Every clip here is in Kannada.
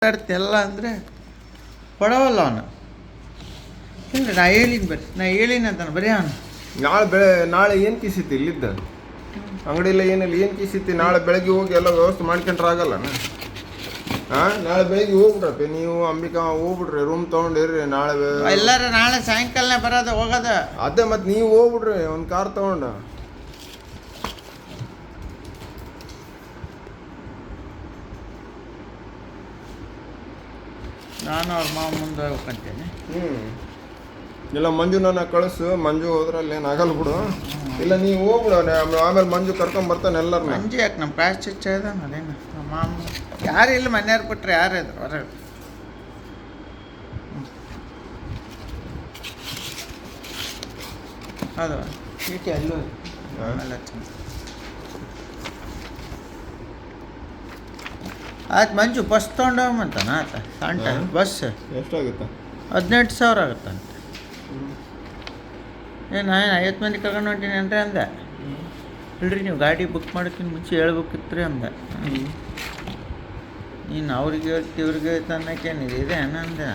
ಮಾತಾಡ್ತಿಲ್ಲ ಅಂದರೆ ಕೊಡವಲ್ಲ ಅವನು. ಇಲ್ಲ ನಾ ಹೇಳಿನಿ ಅಂತಾನೆ ಬರೀ ಅವನು. ನಾಳೆ ಏನು ಕಿಸಿತಿ ಇಲ್ಲಿದ್ದ ಅಂಗಡಿಲ್ಲ ಏನಿಲ್ಲ ಏನು ಕಿಸಿತಿ? ನಾಳೆ ಬೆಳಗ್ಗೆ ಹೋಗಿ ಎಲ್ಲ ವ್ಯವಸ್ಥೆ ಮಾಡ್ಕೊಂಡ್ರೆ ಆಗಲ್ಲ. ನಾಳೆ ಬೆಳಗ್ಗೆ ಹೋಗ್ಬಿಡ್ರಪ್ಪ ನೀವು ಅಂಬಿಕಾ ಹೋಗ್ಬಿಡ್ರಿ, ರೂಮ್ ತೊಗೊಂಡಿರ್ರಿ. ಎಲ್ಲರೂ ನಾಳೆ ಸಾಯಂಕಾಲನೇ ಬರೋದು ಹೋಗೋದು. ಅದೇ ಮತ್ತೆ ನೀವು ಹೋಗ್ಬಿಡ್ರಿ ಒಂದು ಕಾರ್ ತೊಗೊಂಡು. ನಾನು ಅವ್ರ ಮಾವ ಮುಂದೆ ಹೋಗ್ಕೊಂತೇನೆ. ಇಲ್ಲ ಮಂಜು ನನ್ನ ಕಳಿಸು, ಮಂಜು ಹೋದ್ರಲ್ಲಿ ಏನು ಆಗಲ್ಲ ಬಿಡು. ಇಲ್ಲ ನೀವು ಹೋಗ್ಬಿಡು, ಆಮೇಲೆ ಮಂಜು ಕರ್ಕೊಂಬರ್ತಾನೆ ಎಲ್ಲರೂ. ಮಂಜು ಯಾಕೆ ನಮ್ಮ ಪ್ರಾಶ್ಚಿತ್ಯ ಇದಾನ ಅದೇನು ನಮ್ಮ ಮಾಮ ಯಾರು ಇಲ್ಲ, ಮನೆಯವ್ರು ಬಿಟ್ರೆ ಯಾರು ಇದ್ರು ಹೊರಗೆ. ಹೌದು ಚೀಟಿ ಅಲ್ಲೂ ಆಮೇಲೆ ಆಯ್ತು. ಮಂಜು ಬಸ್ ತೊಗೊಂಡೋಗಂತಾನ ಆತ ಸಣ್ಣ ಬಸ್. ಎಷ್ಟಾಗುತ್ತೆ? 18,000 ಆಗುತ್ತಂತೆ. ನಾನು 50 ಮಂದಿ ಕರ್ಕೊಂಡು ಹೊಂಟೀನಿ ಅಂದರೆ ಅಂದೆ. ಇಲ್ರಿ ನೀವು ಗಾಡಿ ಬುಕ್ ಮಾಡೋಕ್ಕಿಂತ ಮುಂಚೆ ಹೇಳ್ಬೇಕಿತ್ತು ರೀ ಅಂದೆ. ನೀನು ಅವ್ರಿಗೆ ಹೇಳ್ತಿ ಇವ್ರಿಗೆ ಹೇಳ್ತ ಅನ್ನೋಕ್ಕೇನಿದೆ ಇದೆ ಅನ್ನಂದೆ.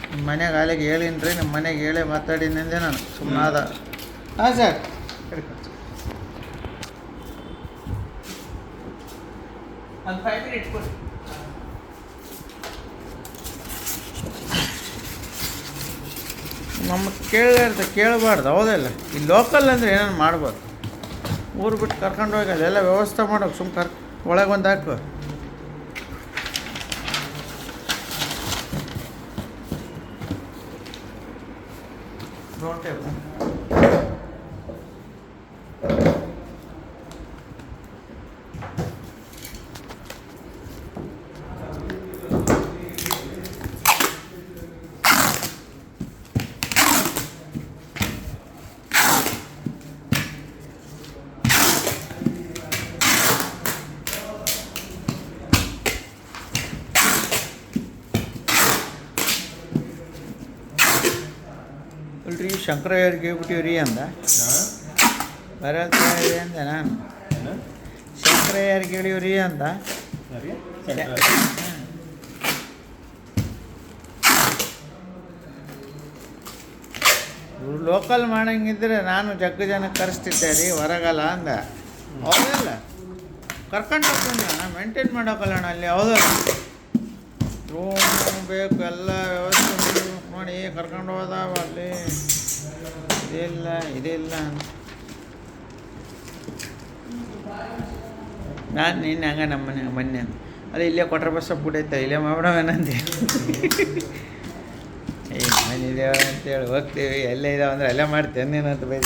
ನಿಮ್ಮ ಮನೆಗೆ ಅಲ್ಲಿಗೆ ಹೇಳಿನಿ ರೀ, ನಮ್ಮ ಮನೆಗೆ ಹೇಳೇ ಮಾತಾಡೀನಿ ಅಂದೆ ನಾನು. ಸುಮ್ಮನಾದ. ಹಾಂ ಸರ್, ಒಂದು 5 ಮಿನಿಟ್ ಕೊಡಿ. ನಮ್ಮ ಕೇಳಬಾರ್ದು, ಹೌದಲ್ಲ. ಈ ಲೋಕಲ್ ಅಂದರೆ ಏನೇನು ಮಾಡ್ಬೋದು. ಊರು ಬಿಟ್ಟು ಕರ್ಕೊಂಡು ಹೋಗಿ ಅದೆಲ್ಲ ವ್ಯವಸ್ಥೆ ಮಾಡೋಕೆ ಸುಮ್ಮನೆ ಒಳಗೆ ಒಂದು ಹಾಕು. ಇಲ್ರಿ ಶಂಕರಯ್ಯವ್ರಿಗೆ ಹೇಳ್ಬಿಟ್ಟಿವ್ರಿ ಅಂದ. ಬರತ್ತೆ ಅಂದೆ ನಾನು. ಶಂಕರಯ್ಯವ್ರಿಗೆ ಹೇಳಿವ್ರಿ ಅಂದ. ಇವ್ರು ಲೋಕಲ್ ಮಾಡಂಗಿದ್ರೆ ನಾನು ಜಗ್ಗ ಜನ ಕರೆಸ್ತಿದ್ದೆ ರೀ, ಹೊರಗಲ್ಲ ಅಂದ. ಹೌದಲ್ಲ, ಕರ್ಕೊಂಡು ಹೋಗ್ತೀನಿ ನಾನು, ಮೇಂಟೈನ್ ಮಾಡೋಕ್ಕಲ್ಲಣ್ಣ ಅಲ್ಲಿ. ಹೌದಲ್ಲ, ರೂಮ್ ಬೇಕು ಎಲ್ಲ ವ್ಯವಸ್ಥೆ ನೋಡಿ ಕರ್ಕೊಂಡು ಹೋದಾವ ಅಲ್ಲಿ. ಇದಿಲ್ಲ ನಾನು ನಿನ್ನೆ ಹಂಗೆ ನಮ್ಮ ಮನೆ ಮೊನ್ನೆ ಅದೇ ಇಲ್ಲೇ ಕೊಟ್ರೆ ಬಸ್ ಬಿಡೈತೆ, ಇಲ್ಲೇ ಮಾಡ್ಬಿಡವೇನಂತೆ. ಮನೆ ಇದೇವ ಅಂತೇಳಿ ಹೋಗ್ತೀವಿ, ಎಲ್ಲೇ ಇದಾವೆ ಅಂದರೆ ಅಲ್ಲೇ ಮಾಡ್ತೇನೆ ನೀನಂತ ಬೈದ.